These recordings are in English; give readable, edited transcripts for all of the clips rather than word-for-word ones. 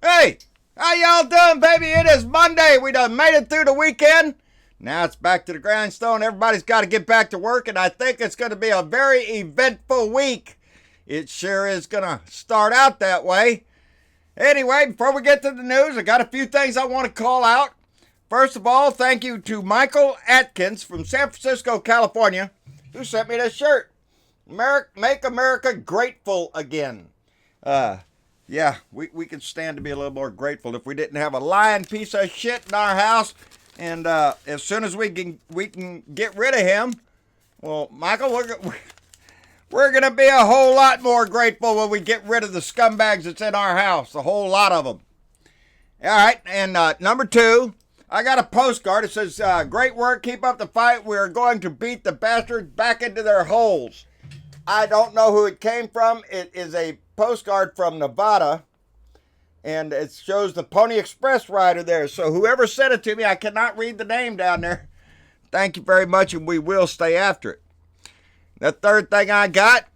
Hey, how y'all doing, baby? It is Monday. We done made it through the weekend. Now it's back to the grindstone. Everybody's got to get back to work, and I think it's going to be a very eventful week. It sure is going to start out that way. Anyway, before we get to the news, I got a few things I want to call out. First of all, thank you to Michael Atkins from San Francisco, California, who sent me this shirt. Make America Grateful Again. Yeah, we could stand to be a little more grateful if we didn't have a lying piece of shit in our house. And as soon as we can get rid of him, well, Michael, we're going to be a whole lot more grateful when we get rid of the scumbags that's in our house, a whole lot of them. All right, and number two, I got a postcard. It says, great work, keep up the fight. We're going to beat the bastards back into their holes. I don't know who it came from. It is a postcard from Nevada, and it shows the Pony Express rider there. So whoever sent it to me, I cannot read the name down there. Thank you very much, and we will stay after it. The third thing I got,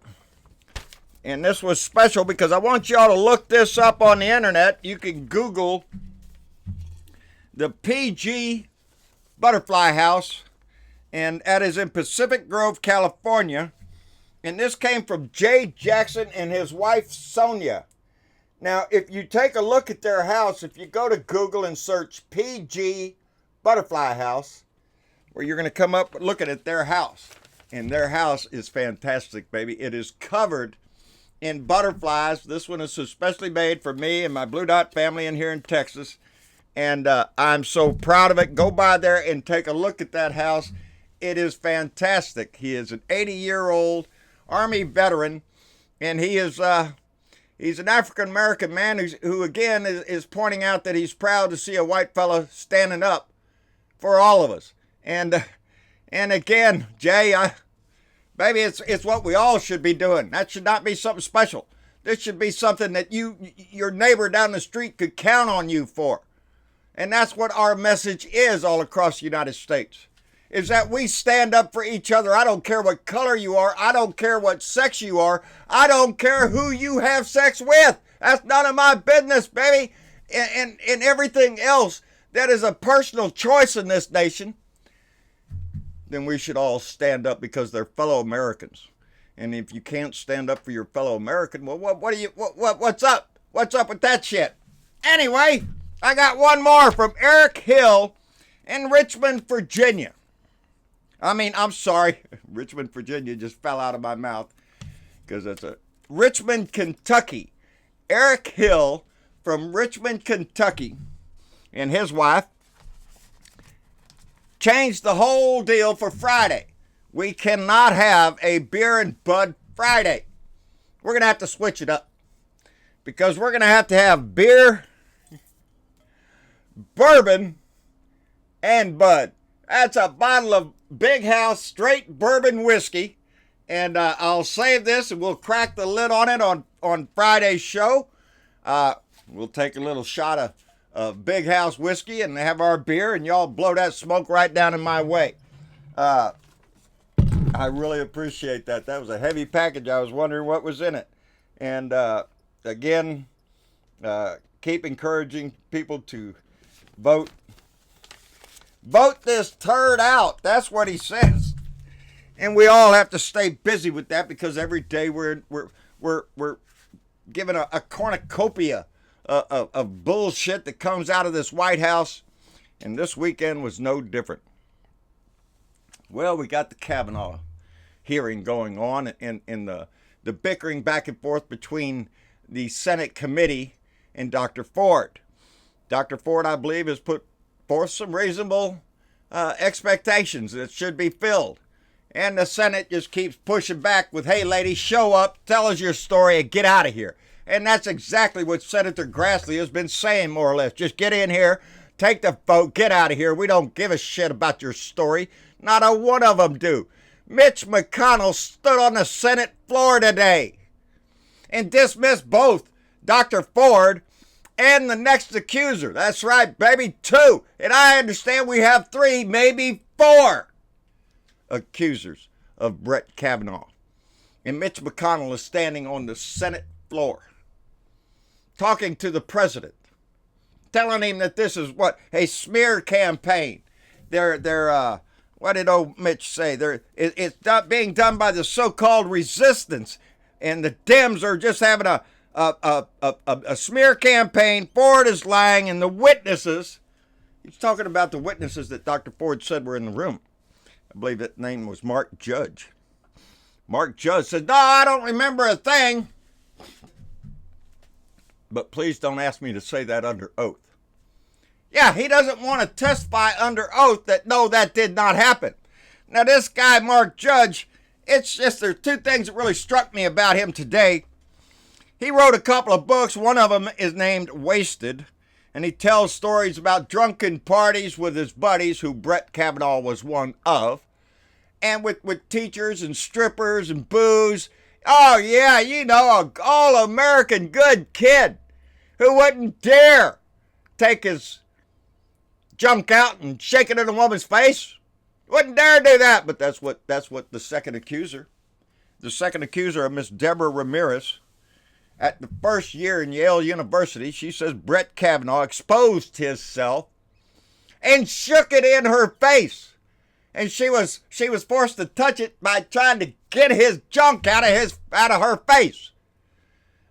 and this was special because I want y'all to look this up on the internet. You can Google the PG Butterfly House, and that is in Pacific Grove, California. And this came from Jay Jackson and his wife, Sonia. Now, if you take a look at their house, if you go to Google and search PG Butterfly House, where you're going to come up looking at their house. And their house is fantastic, baby. It is covered in butterflies. This one is especially made for me and my Blue Dot family in here in Texas. And I'm so proud of it. Go by there and take a look at that house. It is fantastic. He is an 80-year-old Army veteran, and he's an African-American man who again, is pointing out that he's proud to see a white fella standing up for all of us. And again, Jay, baby, it's what we all should be doing. That should not be something special. This should be something that your neighbor down the street could count on you for. And that's what our message is all across the United States. Is that we stand up for each other. I don't care what color you are. I don't care what sex you are. I don't care who you have sex with. That's none of my business, baby. And everything else that is a personal choice in this nation, then we should all stand up because they're fellow Americans. And if you can't stand up for your fellow American, well, what's up? What's up with that shit? Anyway, I got one more from Eric Hill in Richmond, Virginia. I'm sorry. Richmond, Virginia just fell out of my mouth because it's a Richmond, Kentucky. Eric Hill from Richmond, Kentucky, and his wife changed the whole deal for Friday. We cannot have a beer and bud Friday. We're going to have to switch it up because we're going to have beer, bourbon, and bud. That's a bottle of Big House straight bourbon whiskey. And I'll save this and we'll crack the lid on it on Friday's show. We'll take a little shot of Big House whiskey and have our beer, and y'all blow that smoke right down in my way. I really appreciate that. That was a heavy package. I was wondering what was in it. And again, keep encouraging people to vote. Vote this turd out. That's what he says. And we all have to stay busy with that because every day we're given a cornucopia of bullshit that comes out of this White House. And this weekend was no different. Well, we got the Kavanaugh hearing going on in the bickering back and forth between the Senate committee and Dr. Ford. Dr. Ford, I believe, has put forth some reasonable expectations that should be filled. And the Senate just keeps pushing back with, hey, lady, show up, tell us your story, and get out of here. And that's exactly what Senator Grassley has been saying, more or less. Just get in here, take the vote, get out of here. We don't give a shit about your story. Not a one of them do. Mitch McConnell stood on the Senate floor today and dismissed both Dr. Ford and the next accuser. That's right, baby, 2. And I understand we have 3, maybe 4 accusers of Brett Kavanaugh. And Mitch McConnell is standing on the Senate floor talking to the president telling him that this is what a smear campaign. They're what did old Mitch say? It's not being done by the so-called resistance, and the Dems are just having a smear campaign. Ford is lying, and the witnesses. He's talking about the witnesses that Dr. Ford said were in the room. I believe that name was Mark Judge. Mark Judge said, "No, I don't remember a thing." But please don't ask me to say that under oath. Yeah, he doesn't want to testify under oath that no, that did not happen. Now, this guy, Mark Judge, it's just there's two things that really struck me about him today. He wrote a couple of books. One of them is named Wasted, and he tells stories about drunken parties with his buddies, who Brett Kavanaugh was one of, and with teachers and strippers and booze. Oh, yeah, you know, an all-American good kid who wouldn't dare take his junk out and shake it in a woman's face. Wouldn't dare do that, but that's what the second accuser of Miss Deborah Ramirez, at the first year in Yale University, she says Brett Kavanaugh exposed himself and shook it in her face. And she was forced to touch it by trying to get his junk out of her face.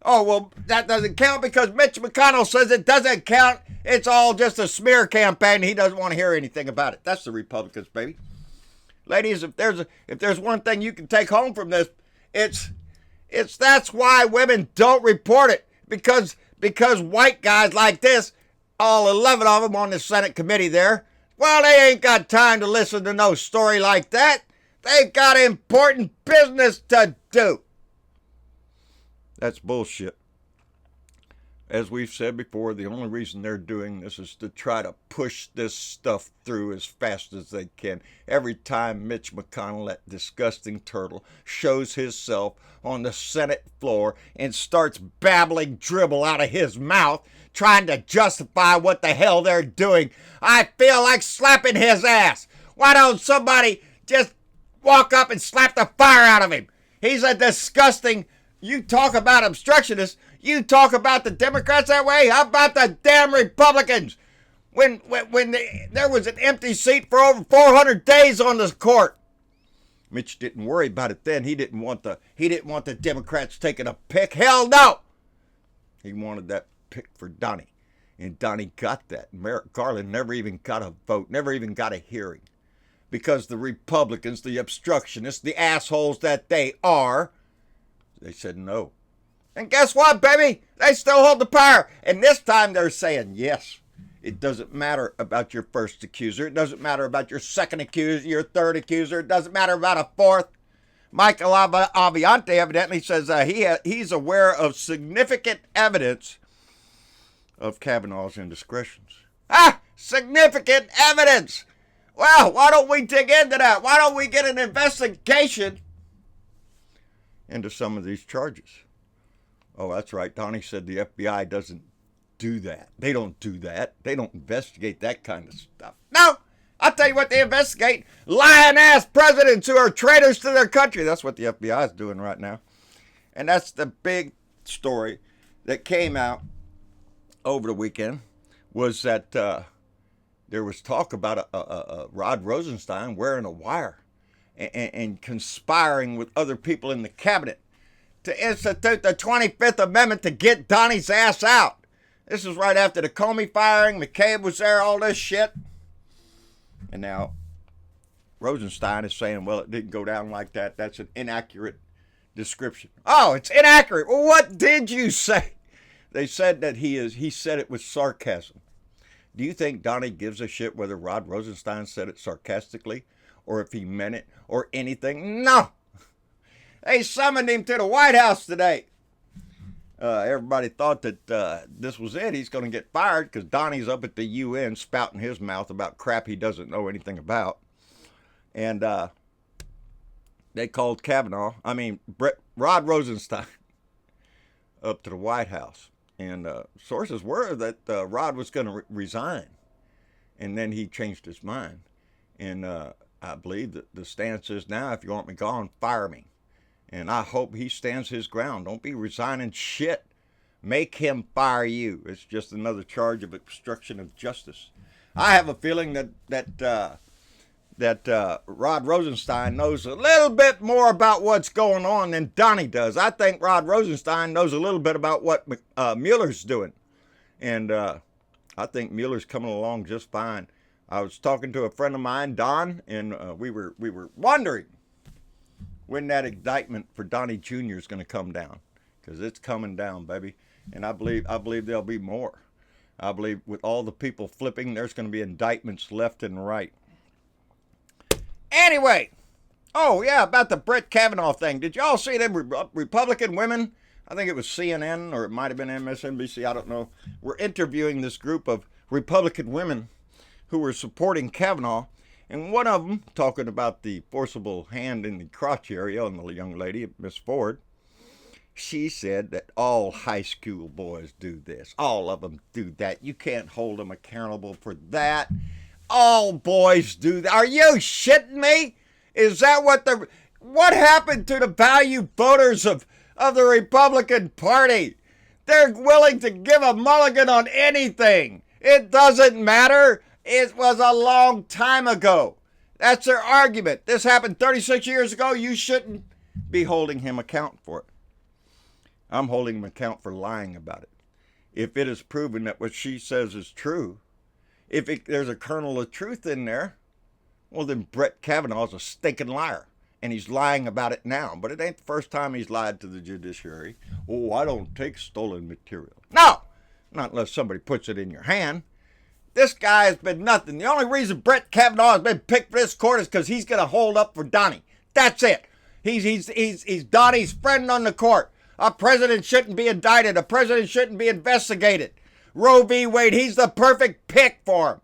Oh, well, that doesn't count because Mitch McConnell says it doesn't count. It's all just a smear campaign. He doesn't want to hear anything about it. That's the Republicans, baby. Ladies, if there's one thing you can take home from this, it's that's why women don't report it, because white guys like this, all 11 of them on the Senate committee there, well, they ain't got time to listen to no story like that. They've got important business to do. That's bullshit. As we've said before, the only reason they're doing this is to try to push this stuff through as fast as they can. Every time Mitch McConnell, that disgusting turtle, shows himself on the Senate floor and starts babbling dribble out of his mouth, trying to justify what the hell they're doing, I feel like slapping his ass. Why don't somebody just walk up and slap the fire out of him? He's a disgusting... You talk about obstructionists. You talk about the Democrats that way. How about the damn Republicans? When there was an empty seat for over 400 days on this court, Mitch didn't worry about it then. He didn't want the Democrats taking a pick. Hell no. He wanted that pick for Donnie, and Donnie got that. Merrick Garland never even got a vote, never even got a hearing, because the Republicans, the obstructionists, the assholes that they are, they said no. And guess what, baby? They still hold the power. And this time they're saying yes. It doesn't matter about your first accuser. It doesn't matter about your second accuser, your third accuser. It doesn't matter about a fourth. Michael Aviante evidently says he's aware of significant evidence of Kavanaugh's indiscretions. Significant evidence. Well, why don't we dig into that? Why don't we get an investigation into some of these charges? Oh, that's right. Donnie said the FBI doesn't do that. They don't do that. They don't investigate that kind of stuff. No, I'll tell you what they investigate. Lying-ass presidents who are traitors to their country. That's what the FBI is doing right now. And that's the big story that came out over the weekend, was that there was talk about a Rod Rosenstien wearing a wire and conspiring with other people in the cabinet to institute the 25th Amendment to get Donnie's ass out. This is right after the Comey firing. McCabe was there, all this shit. And now Rosenstien is saying, well, it didn't go down like that. That's an inaccurate description. Oh, it's inaccurate. Well, what did you say? They said that he said it with sarcasm. Do you think Donnie gives a shit whether Rod Rosenstien said it sarcastically or if he meant it or anything? No. They summoned him to the White House today. Everybody thought that this was it. He's going to get fired because Donnie's up at the UN spouting his mouth about crap he doesn't know anything about. And they called Rod Rosenstien up to the White House. And sources were that Rod was going to resign. And then he changed his mind. And I believe that the stance is now, if you want me gone, fire me. And I hope he stands his ground. Don't be resigning shit make him fire you. It's just another charge of obstruction of justice. I have a feeling that Rod Rosenstein knows a little bit more about what's going on than Donnie does. I think Rod Rosenstein knows a little bit about what Mueller's doing. And I think Mueller's coming along just fine. I was talking to a friend of mine, Don, and we were wondering when that indictment for Donnie Jr. is going to come down, because it's coming down, baby. And I believe there'll be more. I believe with all the people flipping, there's going to be indictments left and right. Anyway, oh yeah, about the Brett Kavanaugh thing. Did y'all see them Republican women? I think it was CNN or it might have been MSNBC. I don't know. We're interviewing this group of Republican women who were supporting Kavanaugh. And one of them, talking about the forcible hand in the crotch area on the young lady, Miss Ford, she said that all high school boys do this. All of them do that. You can't hold them accountable for that. All boys do that. Are you shitting me? Is that what happened to the valued voters of the Republican Party? They're willing to give a mulligan on anything. It doesn't matter. It was a long time ago. That's their argument. This happened 36 years ago. You shouldn't be holding him account for it. I'm holding him account for lying about it. If it is proven that what she says is true, if there's a kernel of truth in there, well, then Brett Kavanaugh's a stinking liar. And he's lying about it now. But it ain't the first time he's lied to the judiciary. Oh, I don't take stolen material. No! Not unless somebody puts it in your hand. This guy has been nothing. The only reason Brett Kavanaugh has been picked for this court is because he's going to hold up for Donnie. That's it. He's Donnie's friend on the court. A president shouldn't be indicted. A president shouldn't be investigated. Roe v. Wade, he's the perfect pick for him.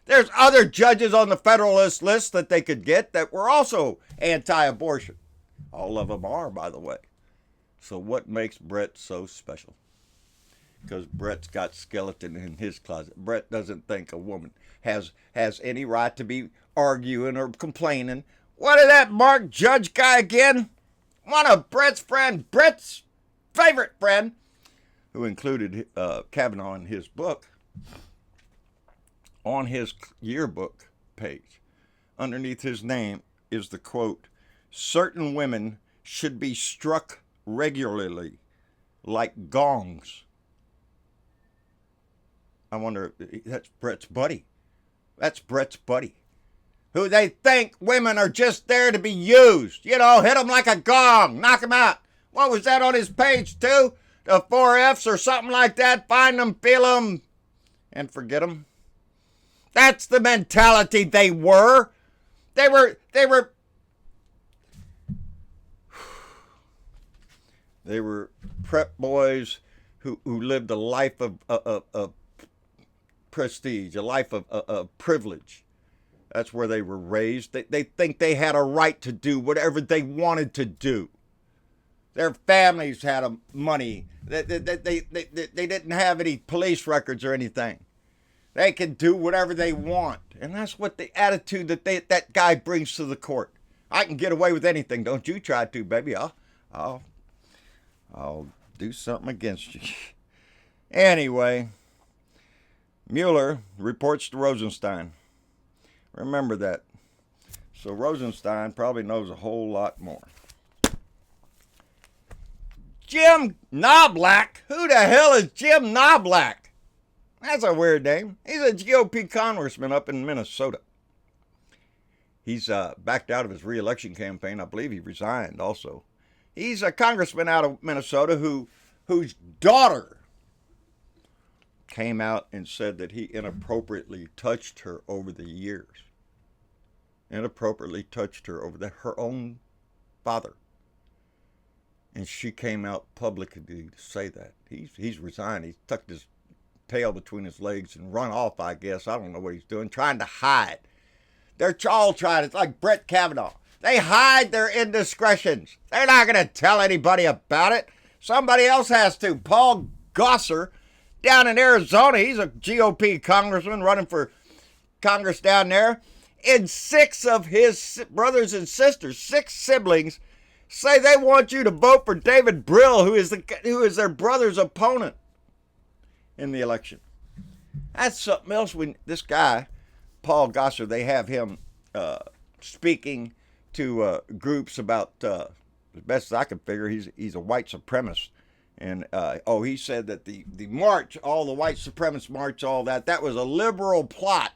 There's other judges on the Federalist list that they could get that were also anti-abortion. All of them are, by the way. So what makes Brett so special? Because Brett's got skeleton in his closet. Brett doesn't think a woman has any right to be arguing or complaining. What is that Mark Judge guy again? One of Brett's favorite friend, who included Kavanaugh in his book, on his yearbook page, underneath his name is the quote, "Certain women should be struck regularly like gongs." I wonder, that's Brett's buddy. That's Brett's buddy. Who they think women are just there to be used. You know, hit them like a gong, knock them out. What was that on his page too? The 4 F's or something like that. Find them, feel them, and forget them. That's the mentality they were. They were prep boys who lived a life of prestige, a life of privilege. That's where they were raised. They think they had a right to do whatever they wanted to do. Their families had money. They didn't have any police records or anything. They can do whatever they want. And that's what the attitude that guy brings to the court. I can get away with anything. Don't you try to, baby. I'll do something against you. Anyway, Mueller reports to Rosenstien. Remember that. So Rosenstien probably knows a whole lot more. Jim Knobloch? Who the hell is Jim Knobloch? That's a weird name. He's a GOP congressman up in Minnesota. He's backed out of his re-election campaign. I believe he resigned also. He's a congressman out of Minnesota whose daughter came out and said that he inappropriately touched her over the years. Inappropriately touched her over her own father. And she came out publicly to say that. He's resigned. He's tucked his tail between his legs and run off, I guess. I don't know what he's doing. Trying to hide. They're all trying. It's like Brett Kavanaugh. They hide their indiscretions. They're not going to tell anybody about it. Somebody else has to. Paul Gosar down in Arizona. He's a GOP congressman running for Congress down there. And 6 of his brothers and sisters, 6 siblings, say they want you to vote for David Brill, who is their brother's opponent in the election. That's something else. When this guy, Paul Gosar, they have him speaking to groups about, as best as I can figure, he's a white supremacist. And, he said that the march, all the white supremacist march, all that was a liberal plot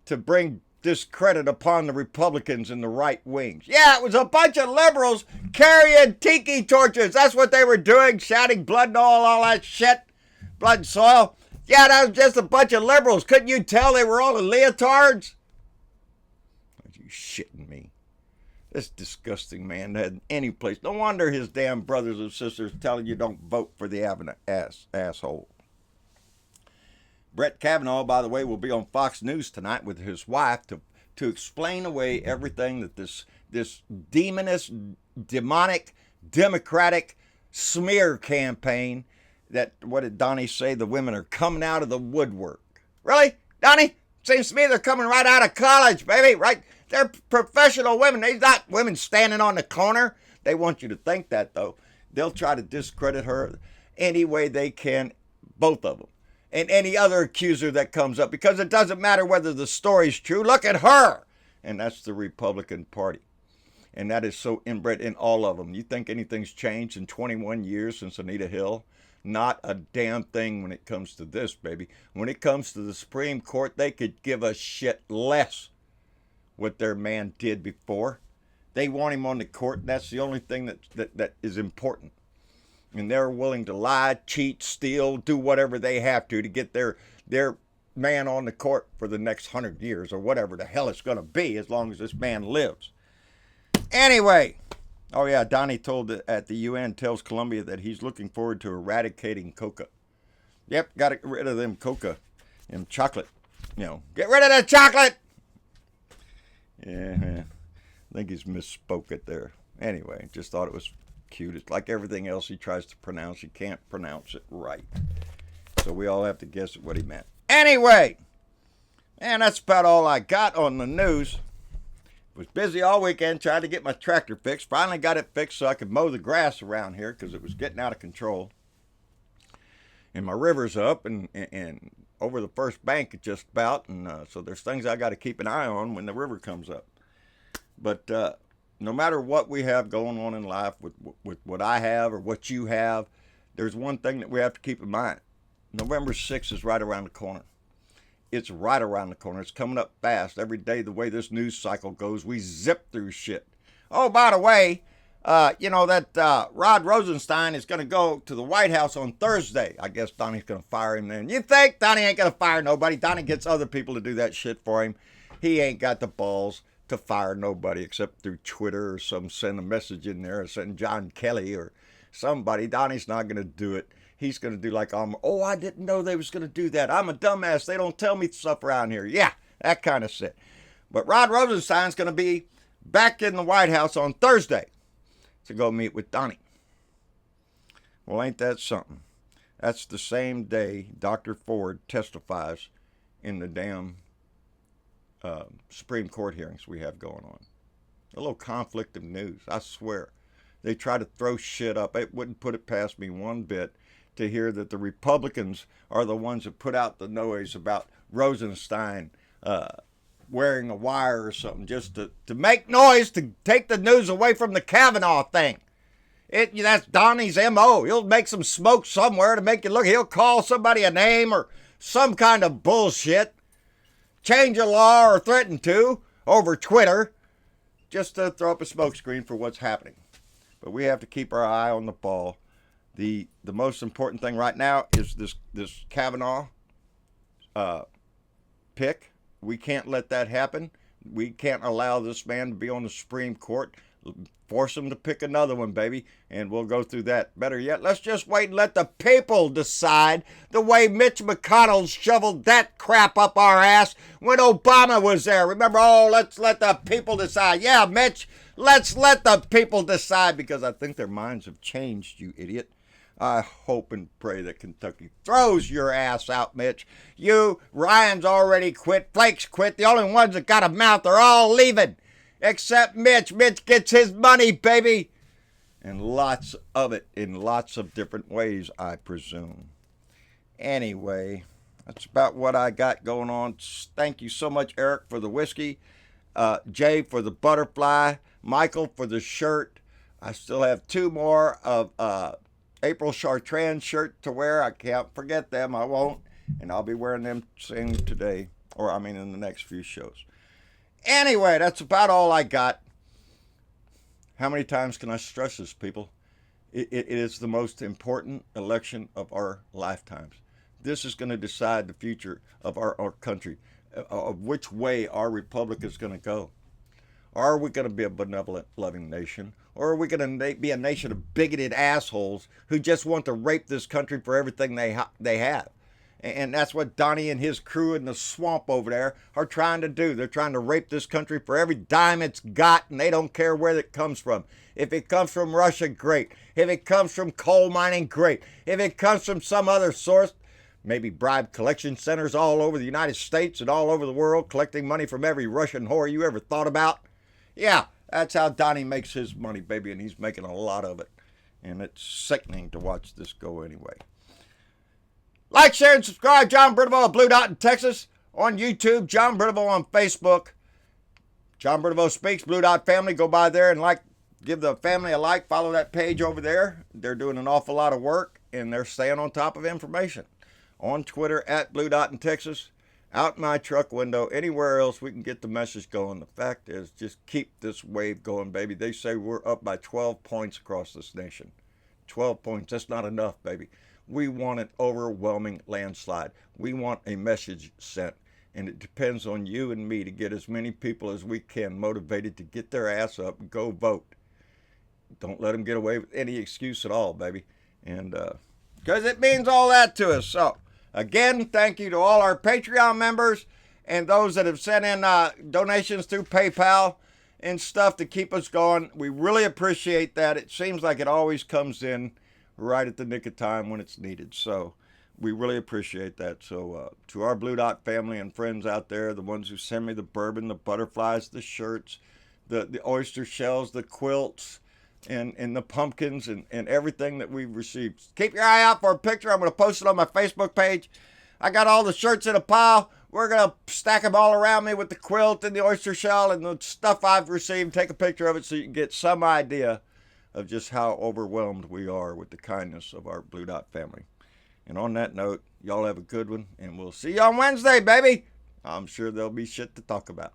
to bring discredit upon the Republicans and the right wings. Yeah, it was a bunch of liberals carrying tiki torches. That's what they were doing, shouting blood and all that shit. Blood and soil. Yeah, that was just a bunch of liberals. Couldn't you tell they were all in leotards? Are you shitting me? This disgusting man had any place. No wonder his damn brothers and sisters telling you don't vote for the asshole. Brett Kavanaugh, by the way, will be on Fox News tonight with his wife to explain away everything that this demonist, demonic, democratic smear campaign that, what did Donnie say, the women are coming out of the woodwork. Really, Donnie? Seems to me they're coming right out of college, baby, right? They're professional women. They're not women standing on the corner. They want you to think that, though. They'll try to discredit her any way they can, both of them. And any other accuser that comes up, because it doesn't matter whether the story's true. Look at her. And that's the Republican Party. And that is so inbred in all of them. You think anything's changed in 21 years since Anita Hill? Not a damn thing when it comes to this, baby. When it comes to the Supreme Court, they could give a shit less what their man did before. They want him on the court, and that's the only thing that is important. And they're willing to lie, cheat, steal, do whatever they have to get their man on the court for the next 100 years or whatever the hell it's going to be, as long as this man lives. Anyway, oh yeah, Donnie told at the UN, tells Colombia that he's looking forward to eradicating coca. Yep, got to get rid of them coca, them chocolate. Get rid of the chocolate! Yeah, I think he's misspoke it there. Anyway, just thought it was cute. It's like everything else he tries to pronounce. He can't pronounce it right. So we all have to guess at what he meant. Anyway, and that's about all I got on the news. Was busy all weekend trying to get my tractor fixed. Finally got it fixed so I could mow the grass around here because it was getting out of control. And my river's up and over the first bank just about. And so there's things I got to keep an eye on when the river comes up. But no matter what we have going on in life with what I have or what you have, there's one thing that we have to keep in mind. November 6th is right around the corner. It's right around the corner. It's coming up fast. Every day, the way this news cycle goes, we zip through shit. Oh, by the way, that Rod Rosenstien is going to go to the White House on Thursday. I guess Donnie's going to fire him then. You think Donnie ain't going to fire nobody? Donnie gets other people to do that shit for him. He ain't got the balls to fire nobody except through Twitter or send a message in there or send John Kelly or somebody. Donnie's not going to do it. He's going to do like, I didn't know they was going to do that. I'm a dumbass. They don't tell me stuff around here. Yeah, that kind of shit. But Rod Rosenstein's going to be back in the White House on Thursday to go meet with Donnie. Well, ain't that something? That's the same day Dr. Ford testifies in the damn Supreme Court hearings we have going on. A little conflict of news, I swear. They try to throw shit up. It wouldn't put it past me one bit to hear that the Republicans are the ones that put out the noise about Rosenstein wearing a wire or something just to make noise, to take the news away from the Kavanaugh thing. That's Donnie's M.O. He'll make some smoke somewhere to make you look. He'll call somebody a name or some kind of bullshit, change a law or threaten to over Twitter just to throw up a smokescreen for what's happening. But we have to keep our eye on the ball. The most important thing right now is this Kavanaugh pick. We can't let that happen. We can't allow this man to be on the Supreme Court. Force him to pick another one, baby, and we'll go through that. Better yet, let's just wait and let the people decide the way Mitch McConnell shoveled that crap up our ass when Obama was there. Remember, let's let the people decide. Yeah, Mitch, let's let the people decide, because I think their minds have changed, you idiot. I hope and pray that Kentucky throws your ass out, Mitch. Ryan's already quit. Flake's quit. The only ones that got a mouth are all leaving. Except Mitch. Mitch gets his money, baby. And lots of it in lots of different ways, I presume. Anyway, that's about what I got going on. Thank you so much, Eric, for the whiskey. Jay for the butterfly. Michael for the shirt. I still have 2 more of April Chartrand shirt to wear. I can't forget them. I won't. And I'll be wearing them sing today. Or, I mean, in the next few shows. Anyway, that's about all I got. How many times can I stress this, people? It is the most important election of our lifetimes. This is going to decide the future of our country, of which way our republic is going to go. Are we going to be a benevolent, loving nation? Or are we going to be a nation of bigoted assholes who just want to rape this country for everything they have? And that's what Donnie and his crew in the swamp over there are trying to do. They're trying to rape this country for every dime it's got, and they don't care where it comes from. If it comes from Russia, great. If it comes from coal mining, great. If it comes from some other source, maybe bribe collection centers all over the United States and all over the world, collecting money from every Russian whore you ever thought about. Yeah, that's how Donnie makes his money, baby, and he's making a lot of it. And it's sickening to watch this go anyway. Like, share, and subscribe. John Bernabou of Blue Dot in Texas. On YouTube, John Bernabou on Facebook. John Bernabou Speaks, Blue Dot Family. Go by there and give the family a like. Follow that page over there. They're doing an awful lot of work, and they're staying on top of information. On Twitter, at Blue Dot in Texas. Out my truck window. Anywhere else we can get the message going. The fact is, just keep this wave going, baby. They say we're up by 12 points across this nation. 12 points. That's not enough, baby. We want an overwhelming landslide. We want a message sent. And it depends on you and me to get as many people as we can motivated to get their ass up and go vote. Don't let them get away with any excuse at all, baby. And because it means all that to us. So, again, thank you to all our Patreon members and those that have sent in donations through PayPal and stuff to keep us going. We really appreciate that. It seems like it always comes in right at the nick of time when it's needed. So we really appreciate that. So to our Blue Dot family and friends out there, the ones who send me the bourbon, the butterflies, the shirts, the oyster shells, the quilts, and the pumpkins and everything that we've received. Keep your eye out for a picture. I'm going to post it on my Facebook page. I got all the shirts in a pile. We're going to stack them all around me with the quilt and the oyster shell and the stuff I've received. Take a picture of it so you can get some idea of just how overwhelmed we are with the kindness of our Blue Dot family. And on that note, y'all have a good one, and we'll see you on Wednesday, baby. I'm sure there'll be shit to talk about.